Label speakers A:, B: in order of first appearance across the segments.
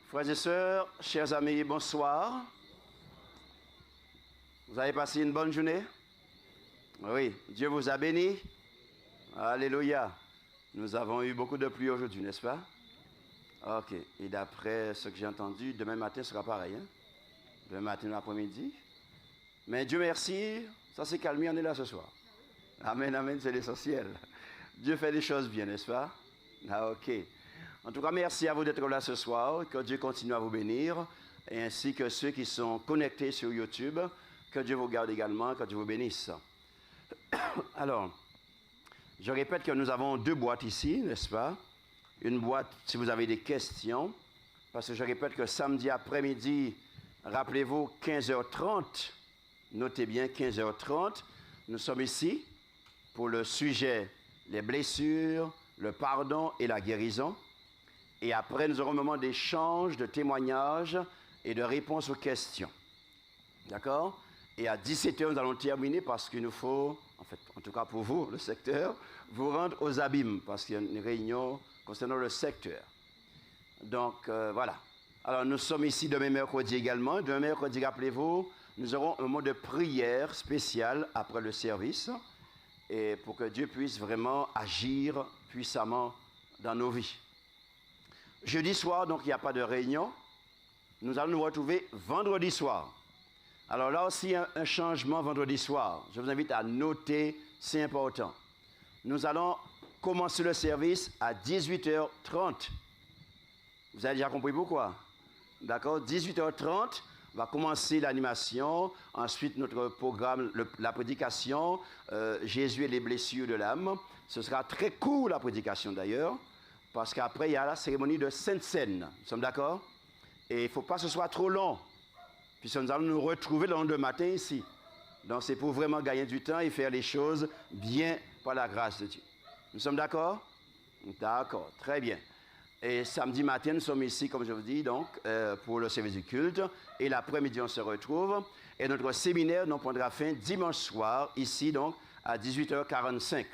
A: Frères et sœurs, chers amis, bonsoir. Vous avez passé une bonne journée? Oui, Dieu vous a béni. Alléluia. Nous avons eu beaucoup de pluie aujourd'hui, n'est-ce pas? Ok, et d'après ce que j'ai entendu, demain matin sera pareil. Hein? Demain matin, l'après-midi. Mais Dieu merci, ça s'est calmé, on est là ce soir. Amen, amen, c'est l'essentiel. Dieu fait des choses bien, n'est-ce pas? Ah, ok. En tout cas, merci à vous d'être là ce soir. Que Dieu continue à vous bénir. Et ainsi que ceux qui sont connectés sur YouTube. Que Dieu vous garde également. Que Dieu vous bénisse. Alors, je répète que nous avons deux boîtes ici, n'est-ce pas? Une boîte si vous avez des questions. Parce que je répète que samedi après-midi, rappelez-vous, 15h30. Notez bien, 15h30. Nous sommes ici pour le sujet les blessures, le pardon et la guérison. Et après, nous aurons un moment d'échange, de témoignages et de réponses aux questions. D'accord? Et à 17h, nous allons terminer parce qu'il nous faut, en fait, en tout cas pour vous, le secteur, vous rendre aux abîmes parce qu'il y a une réunion concernant le secteur. Donc, voilà. Alors, nous sommes ici demain mercredi également. Demain mercredi, rappelez-vous, nous aurons un moment de prière spécial après le service et pour que Dieu puisse vraiment agir puissamment dans nos vies. Jeudi soir, donc il n'y a pas de réunion. Nous allons nous retrouver vendredi soir. Alors là aussi, un changement vendredi soir. Je vous invite à noter, c'est important. Nous allons commencer le service à 18h30. Vous avez déjà compris pourquoi? D'accord? 18h30, on va commencer l'animation. Ensuite, notre programme, la prédication, Jésus et les blessures de l'âme. Ce sera très court, la prédication d'ailleurs. Parce qu'après, il y a la cérémonie de Sainte Seine. Nous sommes d'accord? Et il ne faut pas que ce soit trop long. Puisque nous allons nous retrouver le lendemain matin ici. Donc, c'est pour vraiment gagner du temps et faire les choses bien par la grâce de Dieu. Nous sommes d'accord? D'accord, très bien. Et samedi matin, nous sommes ici, comme je vous dis, donc, pour le service du culte. Et l'après-midi, on se retrouve. Et notre séminaire donc, prendra fin dimanche soir, ici, donc, à 18h45.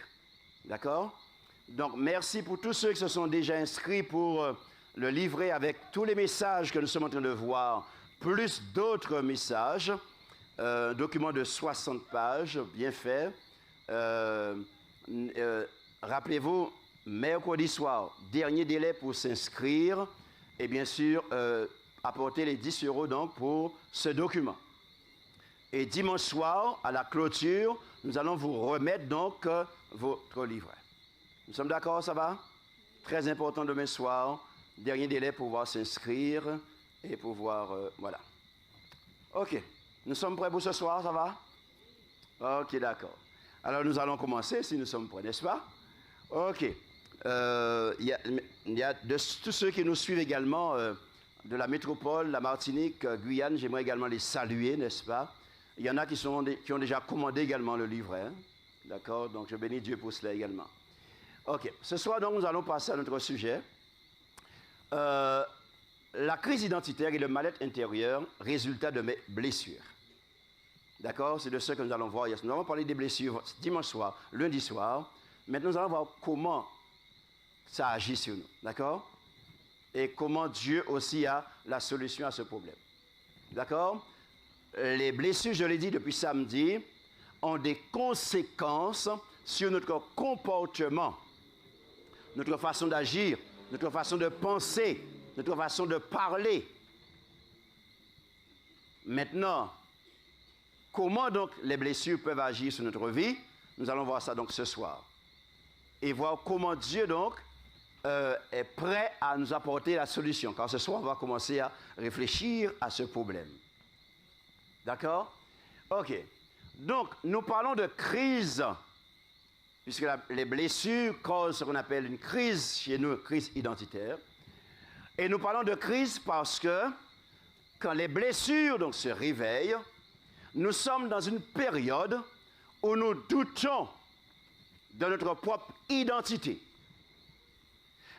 A: D'accord? Donc, merci pour tous ceux qui se sont déjà inscrits pour le livret avec tous les messages que nous sommes en train de voir, plus d'autres messages. Document de 60 pages, bien fait. Rappelez-vous, mercredi soir, dernier délai pour s'inscrire. Et bien sûr, apporter les 10 € donc pour ce document. Et dimanche soir, à la clôture, nous allons vous remettre donc votre livret. Nous sommes d'accord, ça va? Très important demain soir. Dernier délai pour pouvoir s'inscrire et pouvoir... voilà. OK. Nous sommes prêts pour ce soir, ça va? OK, d'accord. Alors, nous allons commencer, si nous sommes prêts, n'est-ce pas? OK. Il y a de tous ceux qui nous suivent également de la métropole, la Martinique, Guyane, j'aimerais également les saluer, n'est-ce pas? Il y en a qui ont déjà commandé également le livret. Hein? D'accord? Donc, je bénis Dieu pour cela également. OK. Ce soir, donc, nous allons passer à notre sujet. La crise identitaire et le mal-être intérieur, résultat de mes blessures. D'accord? C'est de ce que nous allons voir. Nous allons parler des blessures dimanche soir, lundi soir. Maintenant, nous allons voir comment ça agit sur nous. D'accord? Et comment Dieu aussi a la solution à ce problème. D'accord? Les blessures, je l'ai dit depuis samedi, ont des conséquences sur notre comportement, notre façon d'agir, notre façon de penser, notre façon de parler. Maintenant, comment donc les blessures peuvent agir sur notre vie? Nous allons voir ça donc ce soir. Et voir comment Dieu donc est prêt à nous apporter la solution. Car ce soir, on va commencer à réfléchir à ce problème. D'accord? OK. Donc, nous parlons de crise, puisque les blessures causent ce qu'on appelle une crise chez nous, crise identitaire. Et nous parlons de crise parce que quand les blessures donc, se réveillent, nous sommes dans une période où nous doutons de notre propre identité,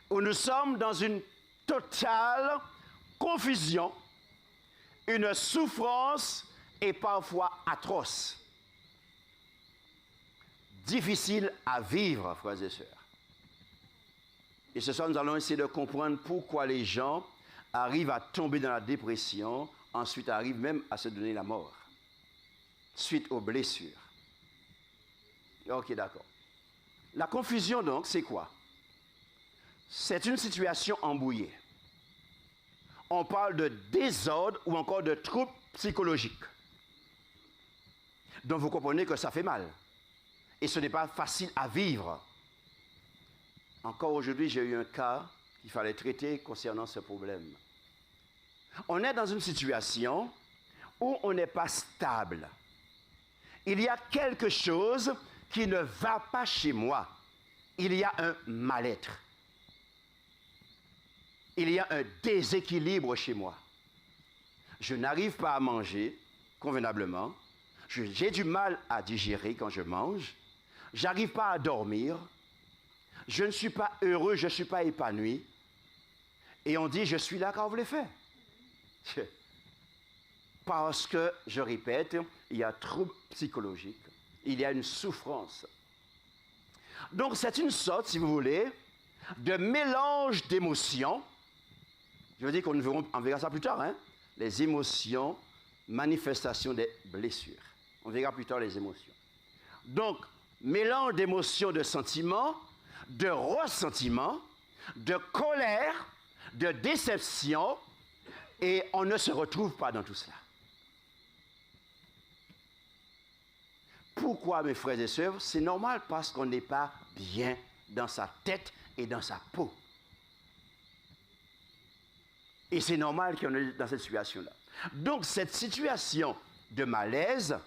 A: où nous sommes dans une totale confusion, une souffrance et parfois atroce. Difficile à vivre, frères et sœurs. Et ce soir, nous allons essayer de comprendre pourquoi les gens arrive à tomber dans la dépression, ensuite arrive même à se donner la mort, suite aux blessures. Ok, d'accord. La confusion, donc, c'est quoi? C'est une situation embrouillée. On parle de désordre ou encore de troubles psychologiques. Donc, vous comprenez que ça fait mal. Et ce n'est pas facile à vivre. Encore aujourd'hui, j'ai eu un cas qu'il fallait traiter concernant ce problème. On est dans une situation où on n'est pas stable. Il y a quelque chose qui ne va pas chez moi. Il y a un mal-être. Il y a un déséquilibre chez moi. Je n'arrive pas à manger convenablement. J'ai du mal à digérer quand je mange. Je n'arrive pas à dormir. Je ne suis pas heureux, je ne suis pas épanoui. Et on dit, je suis là quand vous le faites. Parce que, je répète, il y a trouble psychologique. Il y a une souffrance. Donc, c'est une sorte, si vous voulez, de mélange d'émotions. Je veux dire on verra ça plus tard, hein? Les émotions, manifestation des blessures. On verra plus tard les émotions. Donc, mélange d'émotions, de sentiments, de ressentiments, de colère, de déception, et on ne se retrouve pas dans tout cela. Pourquoi, mes frères et sœurs? C'est normal parce qu'on n'est pas bien dans sa tête et dans sa peau. Et c'est normal qu'on est dans cette situation-là. Donc, cette situation de malaise,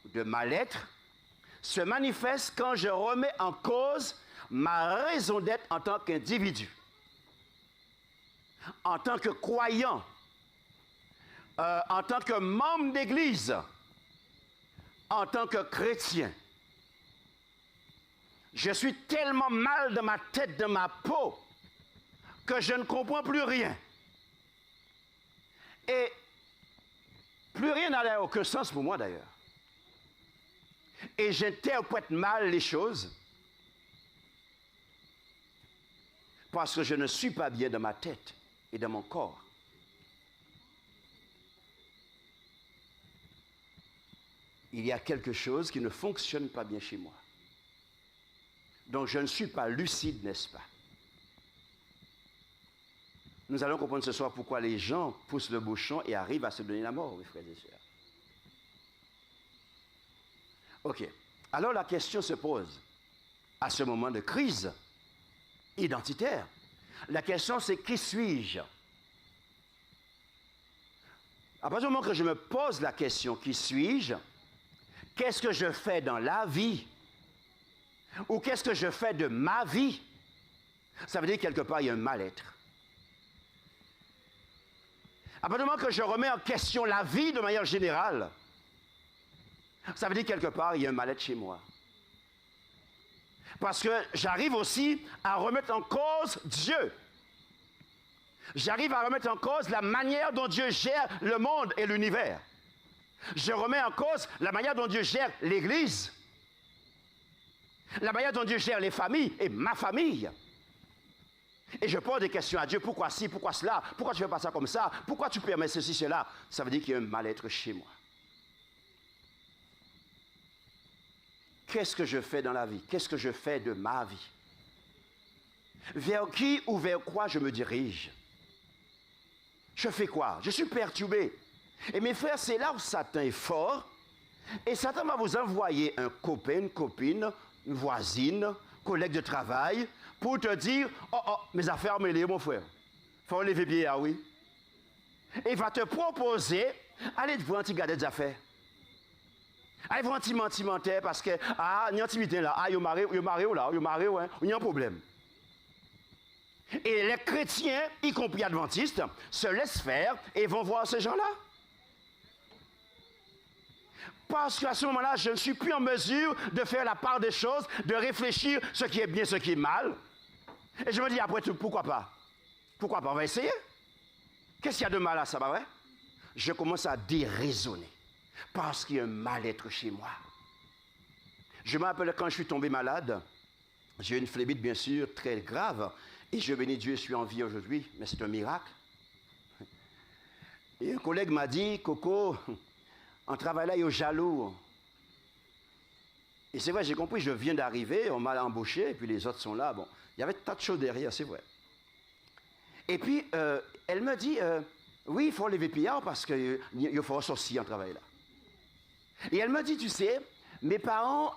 A: de mal-être, se manifeste quand je remets en cause ma raison d'être en tant qu'individu, en tant que croyant, en tant que membre d'église, en tant que chrétien. Je suis tellement mal dans ma tête, dans ma peau, que je ne comprends plus rien. Et plus rien n'a aucun sens pour moi d'ailleurs. Et j'interprète mal les choses parce que je ne suis pas bien dans ma tête et dans mon corps. Il y a quelque chose qui ne fonctionne pas bien chez moi. Donc je ne suis pas lucide, n'est-ce pas? Nous allons comprendre ce soir pourquoi les gens poussent le bouchon et arrivent à se donner la mort, mes frères et sœurs. Ok. Alors la question se pose, à ce moment de crise identitaire, la question c'est qui suis-je? À partir du moment que je me pose la question qui suis-je, qu'est-ce que je fais dans la vie? Ou qu'est-ce que je fais de ma vie? Ça veut dire quelque part il y a un mal-être. À partir du moment que je remets en question la vie de manière générale, ça veut dire quelque part il y a un mal-être chez moi. Parce que j'arrive aussi à remettre en cause Dieu. J'arrive à remettre en cause la manière dont Dieu gère le monde et l'univers. Je remets en cause la manière dont Dieu gère l'Église. La manière dont Dieu gère les familles et ma famille. Et je pose des questions à Dieu. Pourquoi ci, pourquoi cela? Pourquoi tu ne fais pas ça comme ça? Pourquoi tu permets ceci, cela? Ça veut dire qu'il y a un mal-être chez moi. Qu'est-ce que je fais dans la vie? Qu'est-ce que je fais de ma vie? Vers qui ou vers quoi je me dirige? Je fais quoi? Je suis perturbé. Et mes frères, c'est là où Satan est fort. Et Satan va vous envoyer un copain, une copine, une voisine, collègue de travail, pour te dire, oh, mes affaires mêlées, mon frère. Faut lever pied, ah oui. Et il va te proposer, allez voir un petit gars des affaires. Allez voir un petit mentimentaire parce que, il y a un petit là, il y a un il y a un problème. Et les chrétiens, y compris adventistes, se laissent faire et vont voir ces gens-là. Parce qu'à ce moment-là, je ne suis plus en mesure de faire la part des choses, de réfléchir ce qui est bien, ce qui est mal. Et je me dis, après tout, pourquoi pas? Pourquoi pas? On va essayer. Qu'est-ce qu'il y a de mal à ça, pas vrai? Je commence à déraisonner. Parce qu'il y a un mal-être chez moi. Je me rappelle quand je suis tombé malade, j'ai eu une phlébite bien sûr très grave, et je bénis Dieu, je suis en vie aujourd'hui, mais c'est un miracle. Et un collègue m'a dit, Coco, en travail là, il est jaloux. Et c'est vrai, j'ai compris, je viens d'arriver, on m'a embauché, et puis les autres sont là. Bon, il y avait un tas de choses derrière, c'est vrai. Et puis, elle me dit, oui, il faut lever PR parce qu'il faut ressortir en travail là. Et elle me dit, tu sais, mes parents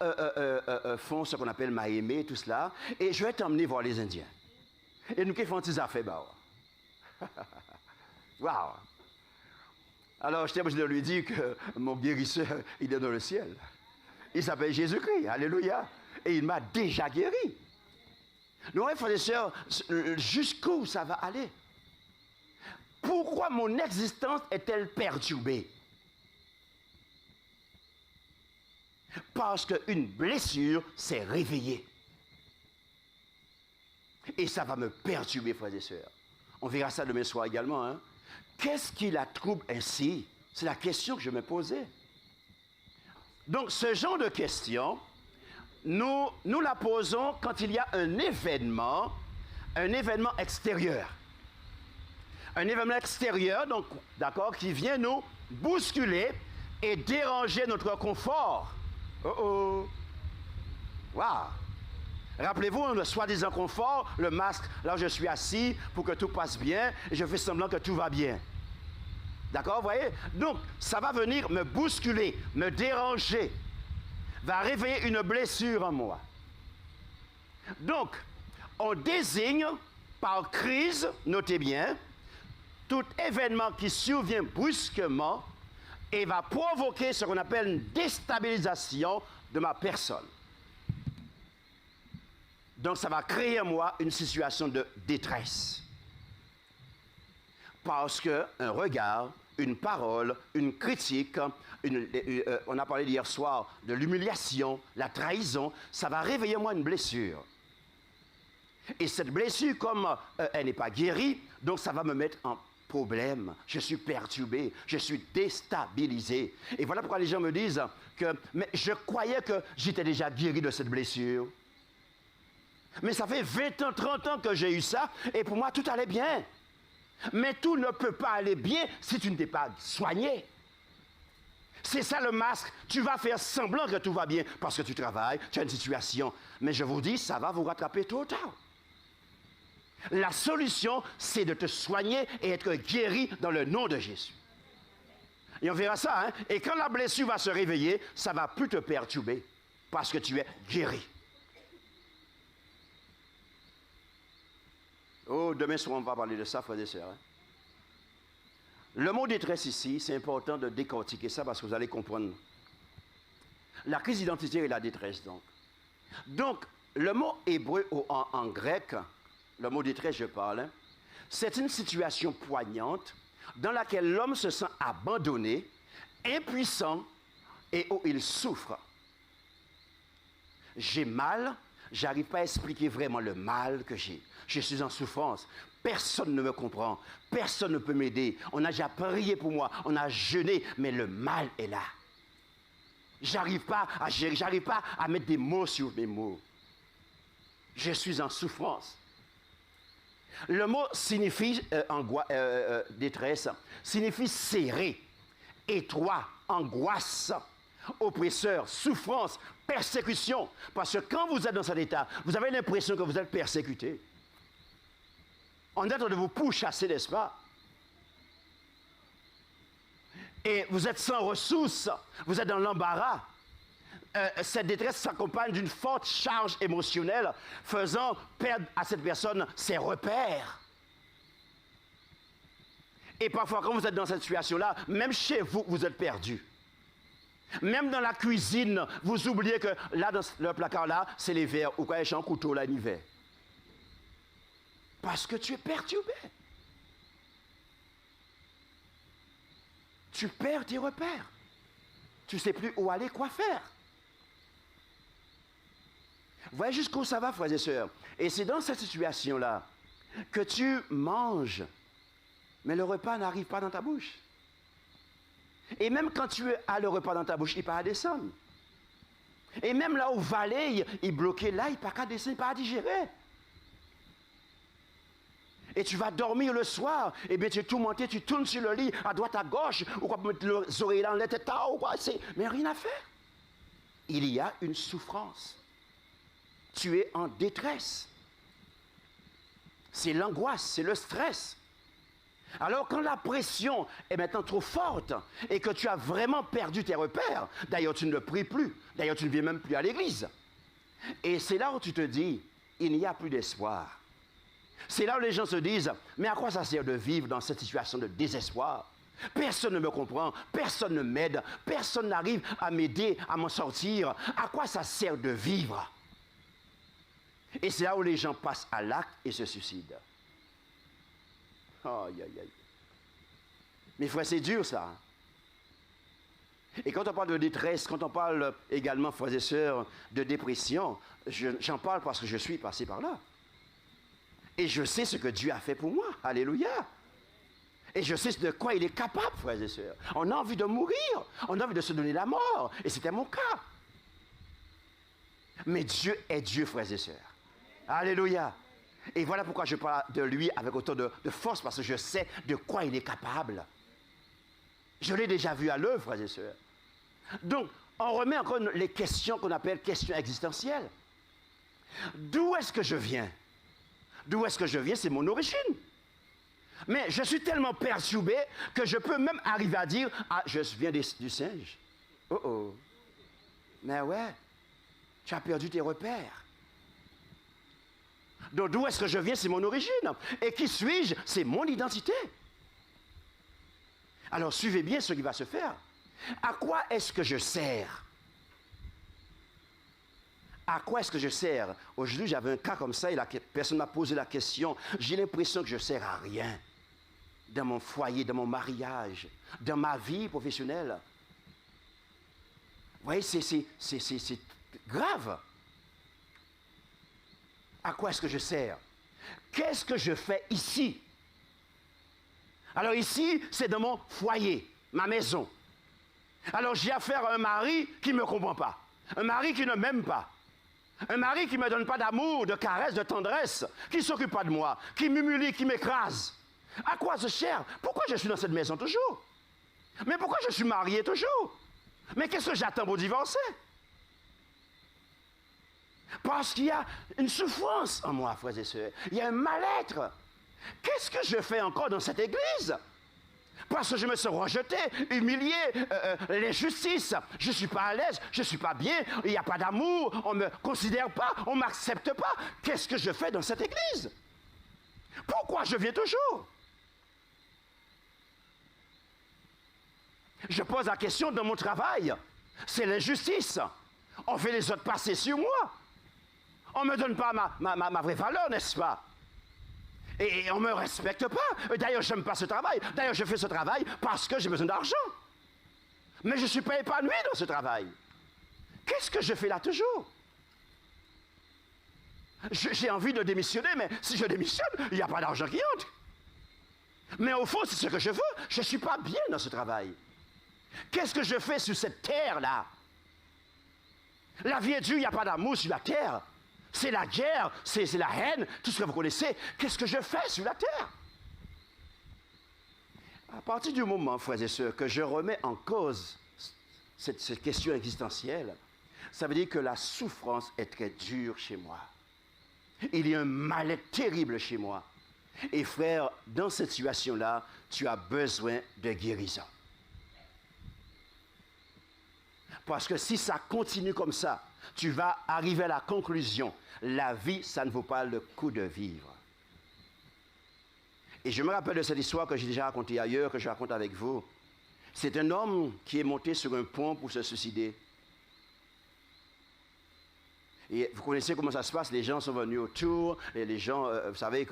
A: font ce qu'on appelle Mahémé, tout cela, et je vais t'emmener voir les Indiens. Et nous qui font des affaires, bah. Waouh! Alors, je de lui dire que mon guérisseur, il est dans le ciel. Il s'appelle Jésus-Christ, alléluia. Et il m'a déjà guéri. Donc, frères et sœurs, jusqu'où ça va aller? Pourquoi mon existence est-elle perturbée? Parce qu'une blessure s'est réveillée. Et ça va me perturber, frères et sœurs. On verra ça demain soir également. Hein? Qu'est-ce qui la trouble ainsi? C'est la question que je me posais. Donc, ce genre de question, nous la posons quand il y a un événement extérieur. Un événement extérieur, donc, d'accord, qui vient nous bousculer et déranger notre confort. Oh oh! Waouh! Rappelez-vous, le soi-disant confort, le masque, là où je suis assis pour que tout passe bien, et je fais semblant que tout va bien. D'accord, vous voyez? Donc, ça va venir me bousculer, me déranger, va réveiller une blessure en moi. Donc, on désigne par crise, notez bien, tout événement qui survient brusquement et va provoquer ce qu'on appelle une déstabilisation de ma personne. Donc, ça va créer en moi une situation de détresse. Parce qu'un regard, une parole, une critique, on a parlé hier soir de l'humiliation, la trahison, ça va réveiller en moi une blessure. Et cette blessure, comme elle n'est pas guérie, donc ça va me mettre en problème. Je suis perturbé, je suis déstabilisé. Et voilà pourquoi les gens me disent que mais je croyais que j'étais déjà guéri de cette blessure. Mais ça fait 20 ans, 30 ans que j'ai eu ça, et pour moi, tout allait bien. Mais tout ne peut pas aller bien si tu ne t'es pas soigné. C'est ça le masque. Tu vas faire semblant que tout va bien parce que tu travailles, tu as une situation. Mais je vous dis, ça va vous rattraper tôt ou tard. La solution, c'est de te soigner et être guéri dans le nom de Jésus. Et on verra ça, hein? Et quand la blessure va se réveiller, ça ne va plus te perturber parce que tu es guéri. Oh, demain soir, on va parler de ça, frères et sœurs. Hein? Le mot détresse ici, c'est important de décortiquer ça parce que vous allez comprendre. La crise d'identité et la détresse, donc. Donc, le mot hébreu en grec, le mot détresse, je parle, hein, c'est une situation poignante dans laquelle l'homme se sent abandonné, impuissant et où il souffre. J'ai mal, j'arrive pas à expliquer vraiment le mal que j'ai. Je suis en souffrance. Personne ne me comprend. Personne ne peut m'aider. On a déjà prié pour moi. On a jeûné, mais le mal est là. J'arrive pas à gérer, j'arrive pas à mettre des mots sur mes mots. Je suis en souffrance. Le mot signifie détresse, signifie serré, étroit, angoisse, oppresseur, souffrance, persécution. Parce que quand vous êtes dans cet état, vous avez l'impression que vous êtes persécuté. On est en train de vous pourchasser, n'est-ce pas? Et vous êtes sans ressources, vous êtes dans l'embarras. Cette détresse s'accompagne d'une forte charge émotionnelle, faisant perdre à cette personne ses repères. Et parfois, quand vous êtes dans cette situation-là, même chez vous, vous êtes perdu. Même dans la cuisine, vous oubliez que là, dans le placard-là, c'est les verres, ou quand il y a un couteau, là, il fait. Parce que tu es perturbé. Tu perds tes repères. Tu ne sais plus où aller, quoi faire. Vous voyez jusqu'où ça va, frères et sœurs. Et c'est dans cette situation-là que tu manges, mais le repas n'arrive pas dans ta bouche. Et même quand tu as le repas dans ta bouche, il ne peut pas descendre. Et même là où Valais, il bloquait là, il ne peut pas descendre, il ne peut pas digérer. et tu vas dormir le soir, et bien tu es tourmenté, tu tournes sur le lit, à droite, à gauche, ou quoi mettre les oreilles dans la tête, ou quoi, mais rien à faire. Il y a une souffrance. Tu es en détresse. C'est l'angoisse, c'est le stress. Alors quand la pression est maintenant trop forte et que tu as vraiment perdu tes repères, d'ailleurs tu ne le pries plus, d'ailleurs tu ne viens même plus à l'église. Et c'est là où tu te dis, il n'y a plus d'espoir. C'est là où les gens se disent, mais à quoi ça sert de vivre dans cette situation de désespoir? Personne ne me comprend, personne ne m'aide, personne n'arrive à m'aider, à m'en sortir. À quoi ça sert de vivre? Et c'est là où les gens passent à l'acte et se suicident. Aïe, aïe, aïe. Mais frère, c'est dur ça. Et quand on parle de détresse, quand on parle également, frères et sœurs, de dépression, j'en parle parce que je suis passé par là. Et je sais ce que Dieu a fait pour moi. Alléluia. Et je sais de quoi il est capable, frères et sœurs. On a envie de mourir. On a envie de se donner la mort. Et c'était mon cas. Mais Dieu est Dieu, frères et sœurs. Alléluia. Et voilà pourquoi je parle de lui avec autant de force, parce que je sais de quoi il est capable. Je l'ai déjà vu à l'œuvre, frères et sœurs. Donc, on remet encore les questions qu'on appelle questions existentielles. D'où est-ce que je viens? D'où est-ce que je viens? C'est mon origine. Mais je suis tellement perturbé que je peux même arriver à dire, ah, je viens du singe. Oh oh. Mais ouais, tu as perdu tes repères. Donc d'où est-ce que je viens? C'est mon origine. Et qui suis-je? C'est mon identité. Alors suivez bien ce qui va se faire. À quoi est-ce que je sers? À quoi est-ce que je sers? Aujourd'hui, j'avais un cas comme ça et la personne m'a posé la question. J'ai l'impression que je ne sers à rien. Dans mon foyer, dans mon mariage, dans ma vie professionnelle. Vous voyez, c'est grave. À quoi est-ce que je sers? Qu'est-ce que je fais ici? Alors ici, c'est dans mon foyer, ma maison. Alors j'ai affaire à un mari qui ne me comprend pas. Un mari qui ne m'aime pas. Un mari qui ne me donne pas d'amour, de caresse, de tendresse. Qui ne s'occupe pas de moi. Qui m'humilie, qui m'écrase. À quoi je sers? Pourquoi je suis dans cette maison toujours? Mais pourquoi je suis marié toujours? Mais qu'est-ce que j'attends pour divorcer? Parce qu'il y a une souffrance en moi, frères et sœurs. Il y a un mal-être. Qu'est-ce que je fais encore dans cette église? Parce que je me suis rejeté, humilié, l'injustice. Je ne suis pas à l'aise, je ne suis pas bien, il n'y a pas d'amour, on ne me considère pas, on ne m'accepte pas. Qu'est-ce que je fais dans cette église? Pourquoi je viens toujours? Je pose la question dans mon travail. C'est l'injustice. On fait les autres passer sur moi. On ne me donne pas ma vraie valeur, n'est-ce pas? Et on ne me respecte pas. D'ailleurs, je n'aime pas ce travail. D'ailleurs, je fais ce travail parce que j'ai besoin d'argent. Mais je ne suis pas épanoui dans ce travail. Qu'est-ce que je fais là toujours? J'ai envie de démissionner, mais si je démissionne, il n'y a pas d'argent qui entre. Mais au fond, c'est ce que je veux. Je ne suis pas bien dans ce travail. Qu'est-ce que je fais sur cette terre-là? La vie est dure, il n'y a pas d'amour sur la terre. C'est la guerre, c'est la haine, tout ce que vous connaissez. Qu'est-ce que je fais sur la terre? À partir du moment, frères et sœurs, que je remets en cause cette question existentielle, ça veut dire que la souffrance est très dure chez moi. Il y a un mal-être terrible chez moi. Et frère, dans cette situation-là, tu as besoin de guérison. Parce que si ça continue comme ça, tu vas arriver à la conclusion, la vie, ça ne vaut pas le coup de vivre. Et je me rappelle de cette histoire que j'ai déjà racontée ailleurs, que je raconte avec vous. C'est un homme qui est monté sur un pont pour se suicider. Et vous connaissez comment ça se passe, les gens sont venus autour, et les gens, vous savez,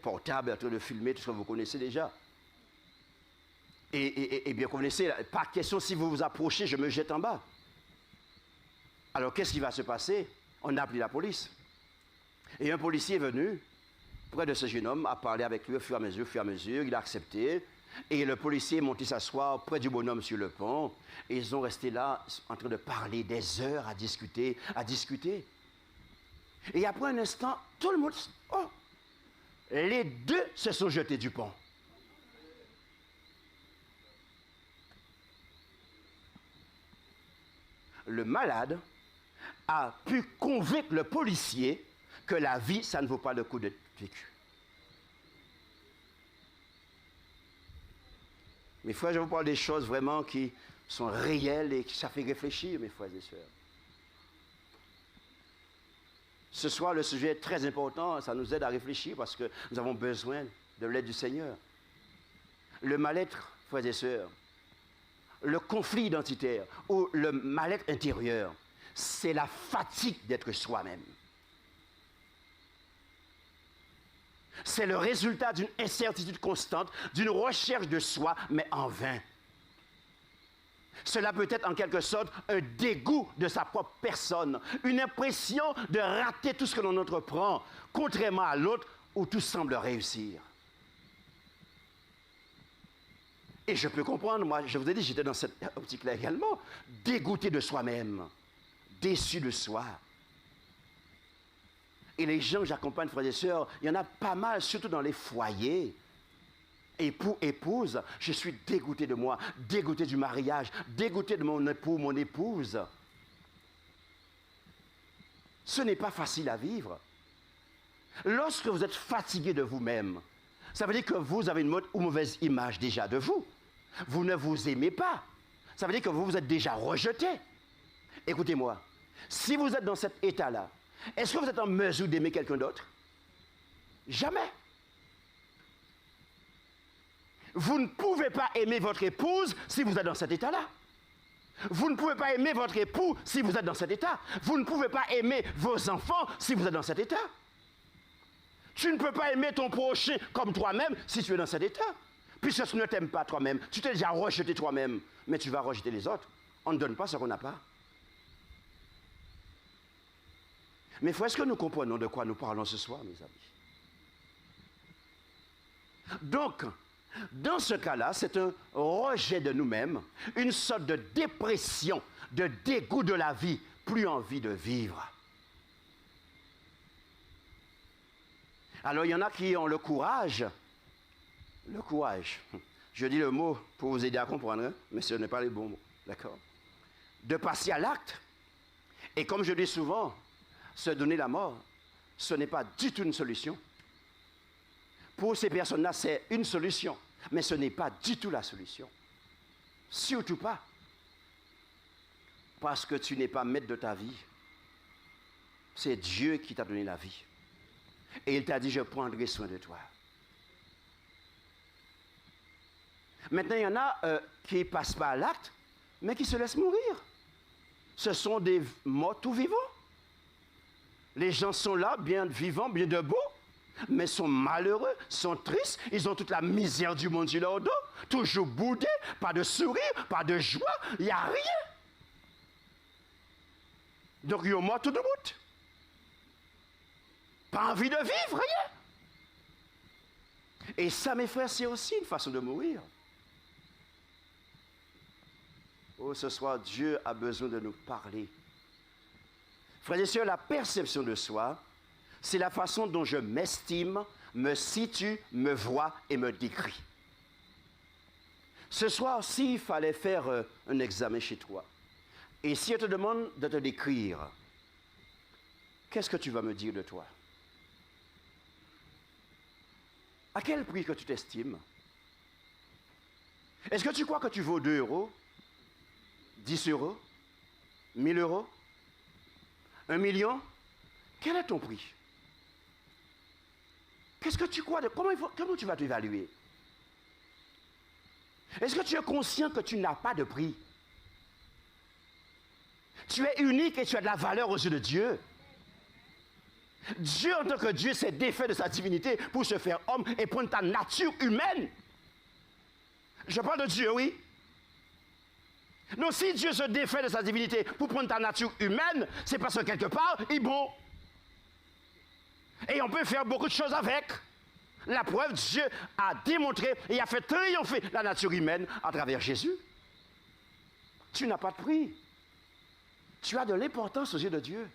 A: portables, en train de filmer, tout ce que vous connaissez déjà. Et bien, vous connaissez, pas question, si vous vous approchez, je me jette en bas. Alors, qu'est-ce qui va se passer? On a appelé la police. Et un policier est venu près de ce jeune homme, a parlé avec lui au fur et à mesure, il a accepté. Et le policier est monté s'asseoir près du bonhomme sur le pont. Et ils ont resté là, en train de parler des heures, à discuter. Et après un instant, tout le monde... Oh! Les deux se sont jetés du pont. Le malade a pu convaincre le policier que la vie, ça ne vaut pas le coup d'être vécu. Mes frères, je vous parle des choses vraiment qui sont réelles et qui ça fait réfléchir, mes frères et sœurs. Ce soir, le sujet est très important, ça nous aide à réfléchir parce que nous avons besoin de l'aide du Seigneur. Le mal-être, frères et sœurs, le conflit identitaire ou le mal-être intérieur, c'est la fatigue d'être soi-même. C'est le résultat d'une incertitude constante, d'une recherche de soi, mais en vain. Cela peut être en quelque sorte un dégoût de sa propre personne, une impression de rater tout ce que l'on entreprend, contrairement à l'autre où tout semble réussir. Et je peux comprendre, moi, je vous ai dit, j'étais dans cette optique-là également, dégoûté de soi-même, déçu de soi. Et les gens que j'accompagne, frères et sœurs, il y en a pas mal, surtout dans les foyers. Époux, épouse, je suis dégoûté de moi, dégoûté du mariage, dégoûté de mon époux, mon épouse. Ce n'est pas facile à vivre. Lorsque vous êtes fatigué de vous-même, ça veut dire que vous avez une mauvaise image déjà de vous. Vous ne vous aimez pas. Ça veut dire que vous êtes déjà rejeté. Écoutez-moi, si vous êtes dans cet état-là, est-ce que vous êtes en mesure d'aimer quelqu'un d'autre? Jamais. Vous ne pouvez pas aimer votre épouse si vous êtes dans cet état-là. Vous ne pouvez pas aimer votre époux si vous êtes dans cet état. Vous ne pouvez pas aimer vos enfants si vous êtes dans cet état. Tu ne peux pas aimer ton prochain comme toi-même si tu es dans cet état. Puisque tu ne t'aimes pas toi-même, tu t'es déjà rejeté toi-même, mais tu vas rejeter les autres. On ne donne pas ce qu'on n'a pas. Mais est-ce que nous comprenons de quoi nous parlons ce soir, mes amis? Donc, dans ce cas-là, c'est un rejet de nous-mêmes, une sorte de dépression, de dégoût de la vie, plus envie de vivre. Alors, il y en a qui ont le courage, je dis le mot pour vous aider à comprendre, hein, mais ce n'est pas les bons mots, d'accord? De passer à l'acte. Et comme je dis souvent, se donner la mort, ce n'est pas du tout une solution. Pour ces personnes-là, c'est une solution, mais ce n'est pas du tout la solution. Surtout pas. Parce que tu n'es pas maître de ta vie. C'est Dieu qui t'a donné la vie. Et il t'a dit, je prendrai soin de toi. Maintenant, il y en a qui ne passent pas à l'acte, mais qui se laissent mourir. Ce sont des morts tout vivants. Les gens sont là, bien vivants, bien debout, mais sont malheureux, sont tristes, ils ont toute la misère du monde sur leur dos, toujours boudés, pas de sourire, pas de joie, il n'y a rien. Donc ils sont morts tout debout. Pas envie de vivre, rien. Et ça, mes frères, c'est aussi une façon de mourir. Oh, ce soir, Dieu a besoin de nous parler. Frères et sœurs, la perception de soi, c'est la façon dont je m'estime, me situe, me vois et me décris. Ce soir, s'il fallait faire un examen chez toi, et si on te demande de te décrire, qu'est-ce que tu vas me dire de toi? À quel prix que tu t'estimes? Est-ce que tu crois que tu vaux 2 euros, 10 euros, 1000 euros, 1 million? Quel est ton prix? Qu'est-ce que tu crois de comment tu vas t'évaluer? Est-ce que tu es conscient que tu n'as pas de prix? Tu es unique et tu as de la valeur aux yeux de Dieu. Dieu, en tant que Dieu, s'est défait de sa divinité pour se faire homme et prendre ta nature humaine. Je parle de Dieu, oui. Non, si Dieu se défait de sa divinité pour prendre ta nature humaine, c'est parce que quelque part, il est bon. Et on peut faire beaucoup de choses avec. La preuve, Dieu a démontré et a fait triompher la nature humaine à travers Jésus. Tu n'as pas de prix. Tu as de l'importance aux yeux de Dieu.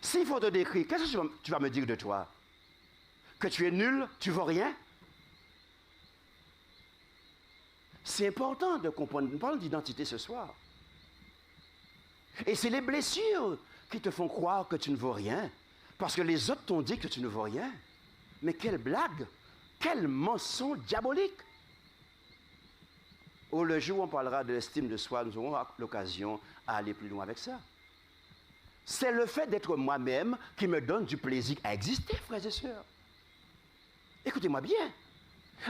A: S'il faut te décrire, qu'est-ce que tu vas me dire de toi? Que tu es nul, tu ne vaux rien? C'est important de comprendre. Nous parlons d'identité ce soir. Et c'est les blessures qui te font croire que tu ne vaux rien. Parce que les autres t'ont dit que tu ne vaux rien. Mais quelle blague! Quel mensonge diabolique! Oh, le jour où on parlera de l'estime de soi, nous aurons l'occasion à aller plus loin avec ça. C'est le fait d'être moi-même qui me donne du plaisir à exister, frères et sœurs. Écoutez-moi bien.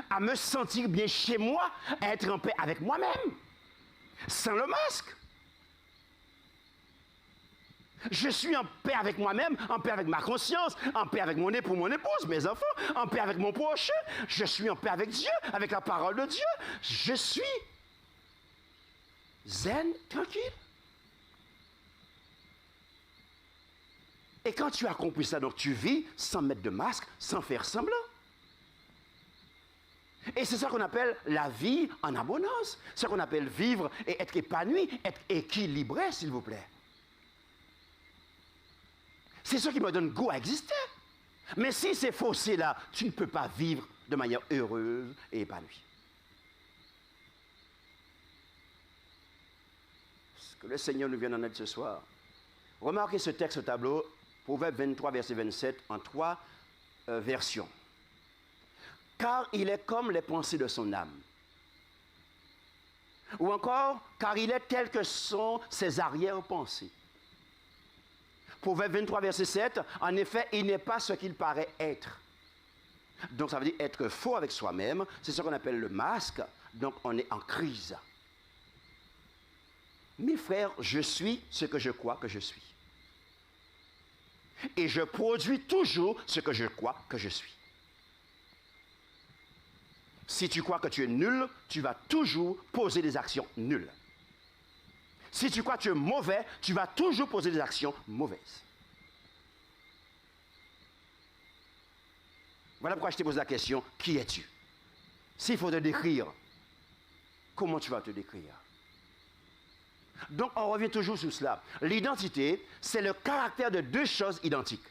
A: À me sentir bien chez moi, à être en paix avec moi-même, sans le masque. Je suis en paix avec moi-même, en paix avec ma conscience, en paix avec mon époux, mon épouse, mes enfants, en paix avec mon prochain. Je suis en paix avec Dieu, avec la parole de Dieu. Je suis zen, tranquille. Et quand tu as compris ça, donc tu vis sans mettre de masque, sans faire semblant. Et c'est ça qu'on appelle la vie en abondance. C'est ce qu'on appelle vivre et être épanoui, être équilibré, s'il vous plaît. C'est ce qui me donne goût à exister. Mais si c'est faussé là, tu ne peux pas vivre de manière heureuse et épanouie. Ce que le Seigneur nous vient en aide ce soir. Remarquez ce texte au tableau, Proverbe 23, verset 27, en 3 versions. Car il est comme les pensées de son âme. Ou encore, car il est tel que sont ses arrière-pensées. Proverbe 23, verset 7, en effet, il n'est pas ce qu'il paraît être. Donc ça veut dire être faux avec soi-même, c'est ce qu'on appelle le masque, donc on est en crise. Mes frères, je suis ce que je crois que je suis. Et je produis toujours ce que je crois que je suis. Si tu crois que tu es nul, tu vas toujours poser des actions nulles. Si tu crois que tu es mauvais, tu vas toujours poser des actions mauvaises. Voilà pourquoi je t'ai posé la question, qui es-tu? S'il faut te décrire, comment tu vas te décrire? Donc on revient toujours sur cela. L'identité, c'est le caractère de deux choses identiques.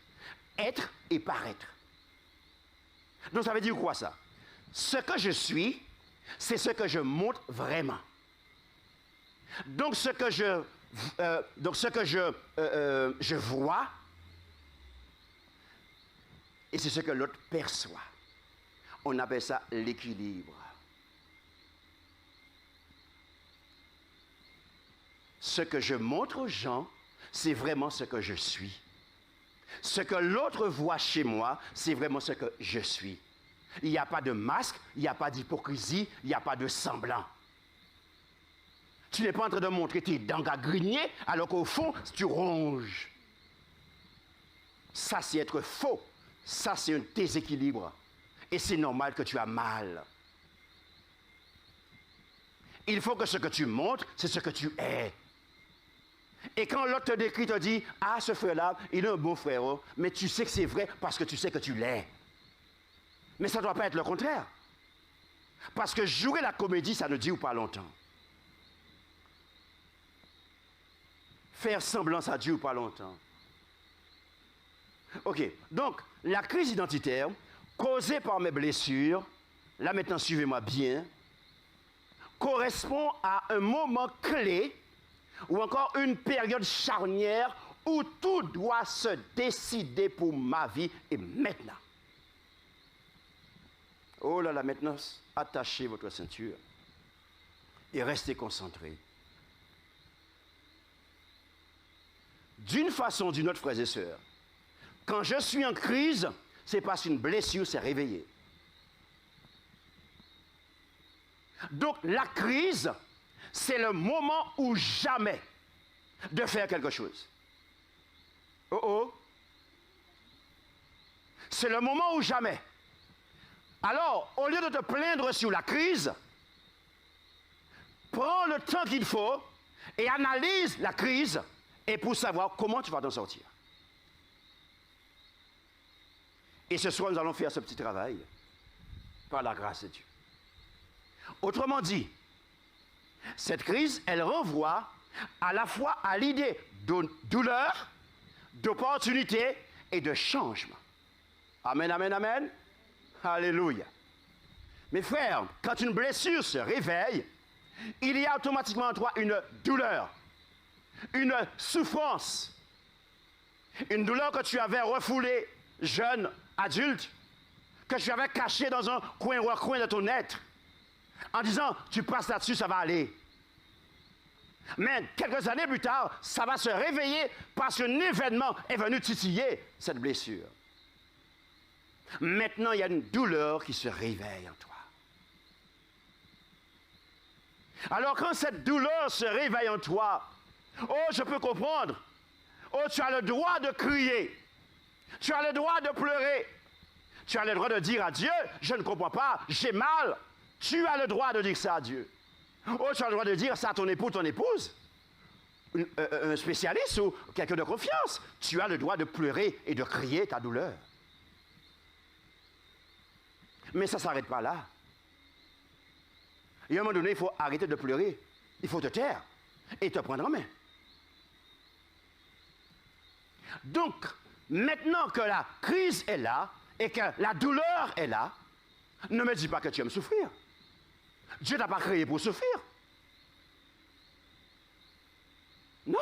A: Être et paraître. Donc ça veut dire quoi ça? Ce que je suis, c'est ce que je montre vraiment. Donc ce que je vois, et c'est ce que l'autre perçoit. On appelle ça l'équilibre. Ce que je montre aux gens, c'est vraiment ce que je suis. Ce que l'autre voit chez moi, c'est vraiment ce que je suis. Il n'y a pas de masque, il n'y a pas d'hypocrisie, il n'y a pas de semblant. Tu n'es pas en train de montrer tes dents à grigner, alors qu'au fond, tu ronges. Ça, c'est être faux. Ça, c'est un déséquilibre. Et c'est normal que tu as mal. Il faut que ce que tu montres, c'est ce que tu es. Et quand l'autre te décrit, te dit, ah, ce frère-là, il est un bon frère, mais tu sais que c'est vrai parce que tu sais que tu l'es. Mais ça ne doit pas être le contraire. Parce que jouer la comédie, ça ne dure pas longtemps. Faire semblant, ça ne dure pas longtemps. Ok, donc, la crise identitaire, causée par mes blessures, là maintenant, suivez-moi bien, correspond à un moment clé ou encore une période charnière où tout doit se décider pour ma vie et maintenant. Oh là là, maintenant, attachez votre ceinture et restez concentrés. D'une façon ou d'une autre, frères et sœurs, quand je suis en crise, c'est parce qu'une blessure s'est réveillée. Donc la crise, c'est le moment ou jamais de faire quelque chose. Oh oh. C'est le moment ou jamais. Alors, au lieu de te plaindre sur la crise, prends le temps qu'il faut et analyse la crise et pour savoir comment tu vas t'en sortir. Et ce soir, nous allons faire ce petit travail par la grâce de Dieu. Autrement dit, cette crise, elle renvoie à la fois à l'idée de douleur, d'opportunité et de changement. Amen, amen, amen. Alléluia. Mes frères, quand une blessure se réveille, il y a automatiquement en toi une douleur, une souffrance, une douleur que tu avais refoulée jeune, adulte, que tu avais cachée dans un recoin de ton être, en disant, tu passes là-dessus, ça va aller. Mais quelques années plus tard, ça va se réveiller parce qu'un événement est venu titiller cette blessure. Maintenant, il y a une douleur qui se réveille en toi. Alors quand cette douleur se réveille en toi, oh, je peux comprendre. Oh, tu as le droit de crier. Tu as le droit de pleurer. Tu as le droit de dire à Dieu, je ne comprends pas, j'ai mal. Tu as le droit de dire ça à Dieu. Oh, tu as le droit de dire ça à ton époux, ton épouse. Un spécialiste ou quelqu'un de confiance. Tu as le droit de pleurer et de crier ta douleur. Mais ça ne s'arrête pas là. Et à un moment donné, il faut arrêter de pleurer. Il faut te taire et te prendre en main. Donc, maintenant que la crise est là et que la douleur est là, ne me dis pas que tu aimes souffrir. Dieu ne t'a pas créé pour souffrir. Non.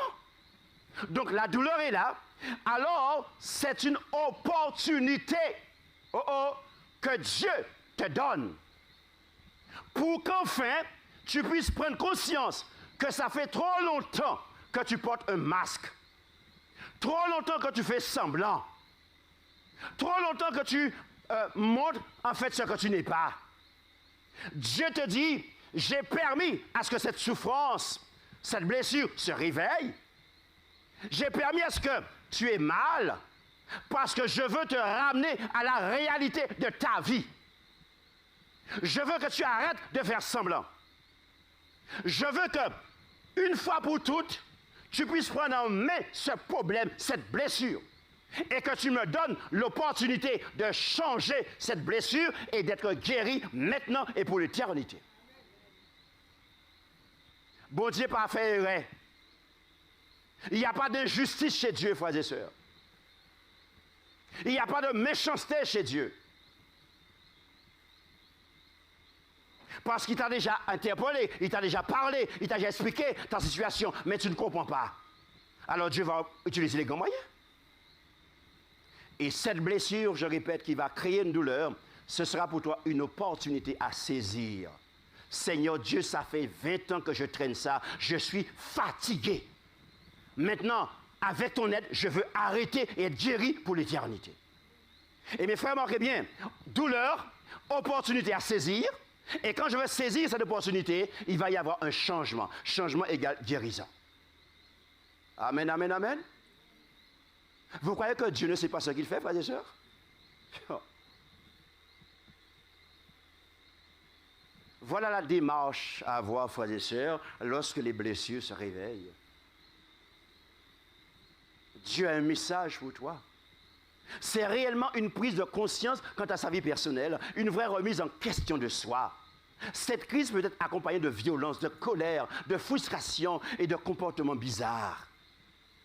A: Donc, la douleur est là. Alors, c'est une opportunité que Dieu te donne pour qu'enfin, tu puisses prendre conscience que ça fait trop longtemps que tu portes un masque. Trop longtemps que tu fais semblant. Trop longtemps que tu montres en fait ce que tu n'es pas. Dieu te dit, j'ai permis à ce que cette souffrance, cette blessure se réveille. J'ai permis à ce que tu aies mal parce que je veux te ramener à la réalité de ta vie. Je veux que tu arrêtes de faire semblant. Je veux que, une fois pour toutes, tu puisses prendre en main ce problème, cette blessure, et que tu me donnes l'opportunité de changer cette blessure et d'être guéri maintenant et pour l'éternité. Bon Dieu pas fait erreur. Il n'y a pas d'injustice chez Dieu, frères et sœurs. Il n'y a pas de méchanceté chez Dieu. Parce qu'il t'a déjà interpellé, il t'a déjà parlé, il t'a déjà expliqué ta situation, mais tu ne comprends pas. Alors Dieu va utiliser les grands moyens. Et cette blessure, je répète, qui va créer une douleur, ce sera pour toi une opportunité à saisir. Seigneur Dieu, ça fait 20 ans que je traîne ça, je suis fatigué. Maintenant, avec ton aide, je veux arrêter et être guéri pour l'éternité. Et mes frères, marquez bien, douleur, opportunité à saisir. Et quand je vais saisir cette opportunité, il va y avoir un changement. Changement égale guérison. Amen, amen, amen. Vous croyez que Dieu ne sait pas ce qu'il fait, frères et sœurs? Voilà la démarche à avoir, frères et sœurs, lorsque les blessures se réveillent. Dieu a un message pour toi. C'est réellement une prise de conscience quant à sa vie personnelle, une vraie remise en question de soi. Cette crise peut être accompagnée de violence, de colère, de frustration et de comportements bizarres.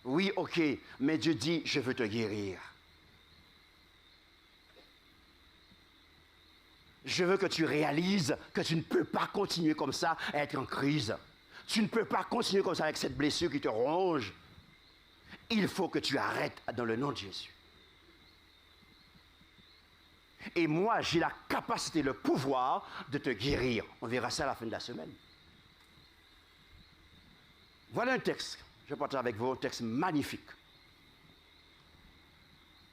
A: Oui, ok, mais Dieu dit, je veux te guérir. Je veux que tu réalises que tu ne peux pas continuer comme ça à être en crise. Tu ne peux pas continuer comme ça avec cette blessure qui te ronge. Il faut que tu arrêtes dans le nom de Jésus. Et moi, j'ai la capacité, le pouvoir de te guérir. On verra ça à la fin de la semaine. Voilà un texte. Je partage avec vous un texte magnifique.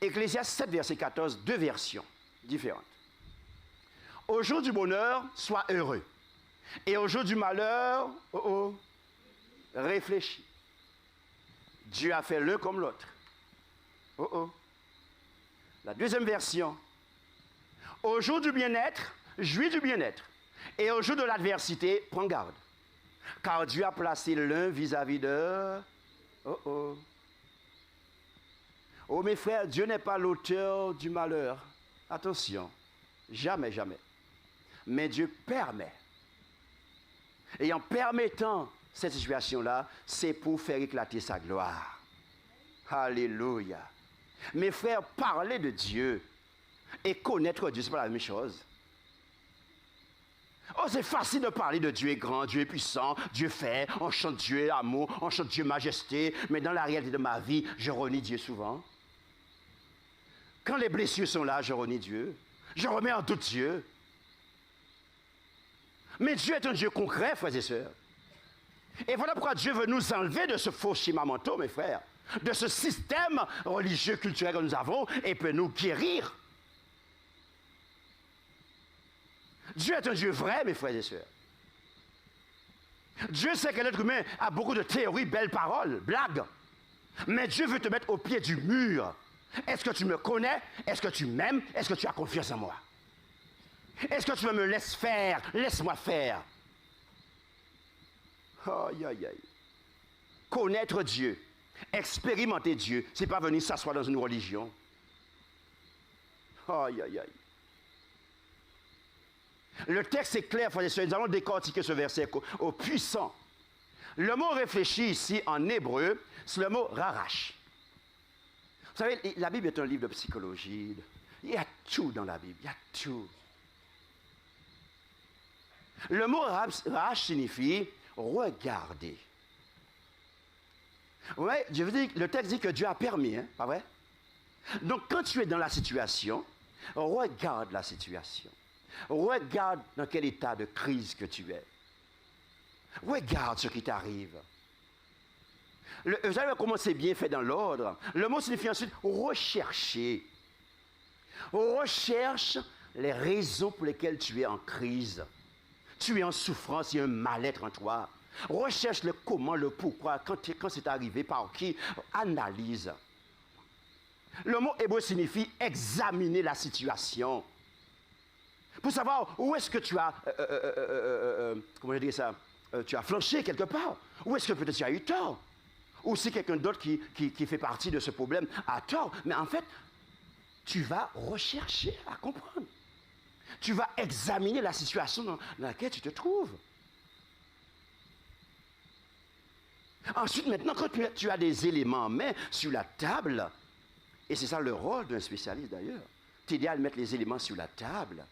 A: Ecclésiaste 7, verset 14, deux versions différentes. Au jour du bonheur, sois heureux. Et au jour du malheur, réfléchis. Dieu a fait l'un comme l'autre. La deuxième version. Au jour du bien-être, jouis du bien-être. Et au jour de l'adversité, prends garde. Car Dieu a placé l'un vis-à-vis de... Oh mes frères, Dieu n'est pas l'auteur du malheur. Attention, jamais, jamais. Mais Dieu permet. Et en permettant cette situation-là, c'est pour faire éclater sa gloire. Alléluia. Mes frères, parler de Dieu et connaître Dieu, ce n'est pas la même chose. Oh, c'est facile de parler de Dieu est grand, Dieu est puissant, Dieu fait, on chante Dieu amour, on chante Dieu majesté, mais dans la réalité de ma vie, je renie Dieu souvent. Quand les blessures sont là, je renie Dieu. Je remets en doute Dieu. Mais Dieu est un Dieu concret, frères et sœurs. Et voilà pourquoi Dieu veut nous enlever de ce faux schéma mental, mes frères, de ce système religieux, culturel que nous avons, et peut nous guérir. Dieu est un Dieu vrai, mes frères et sœurs. Dieu sait que l'être humain a beaucoup de théories, belles paroles, blagues. Mais Dieu veut te mettre au pied du mur. Est-ce que tu me connais? Est-ce que tu m'aimes? Est-ce que tu as confiance en moi? Est-ce que tu me laisses faire? Laisse-moi faire. Aïe, aïe, aïe. Connaître Dieu, expérimenter Dieu, c'est pas venir s'asseoir dans une religion. Aïe, aïe, aïe. Le texte est clair, frères et sœurs. Nous allons décortiquer ce verset au puissant. Le mot réfléchi ici en hébreu, c'est le mot rarash. Vous savez, la Bible est un livre de psychologie. Il y a tout dans la Bible, il y a tout. Le mot rarash signifie regarder. Ouais, je veux dire, le texte dit que Dieu a permis, hein, pas vrai? Donc quand tu es dans la situation, regarde la situation. Regarde dans quel état de crise que tu es. Regarde ce qui t'arrive. Vous savez comment c'est bien fait dans l'ordre. Le mot signifie ensuite rechercher. Recherche les raisons pour lesquelles tu es en crise. Tu es en souffrance, il y a un mal-être en toi. Recherche le comment, le pourquoi, quand c'est arrivé, par qui. Analyse. Le mot hébreu signifie examiner la situation. Pour savoir où est-ce que tu as, comment je dirais ça, tu as flanché quelque part. Où est-ce que peut-être tu as eu tort. Ou c'est quelqu'un d'autre qui fait partie de ce problème a tort. Mais en fait, tu vas rechercher à comprendre. Tu vas examiner la situation dans laquelle tu te trouves. Ensuite, maintenant, quand tu as des éléments en main sur la table, et c'est ça le rôle d'un spécialiste d'ailleurs, t'aider à mettre les éléments sur la table.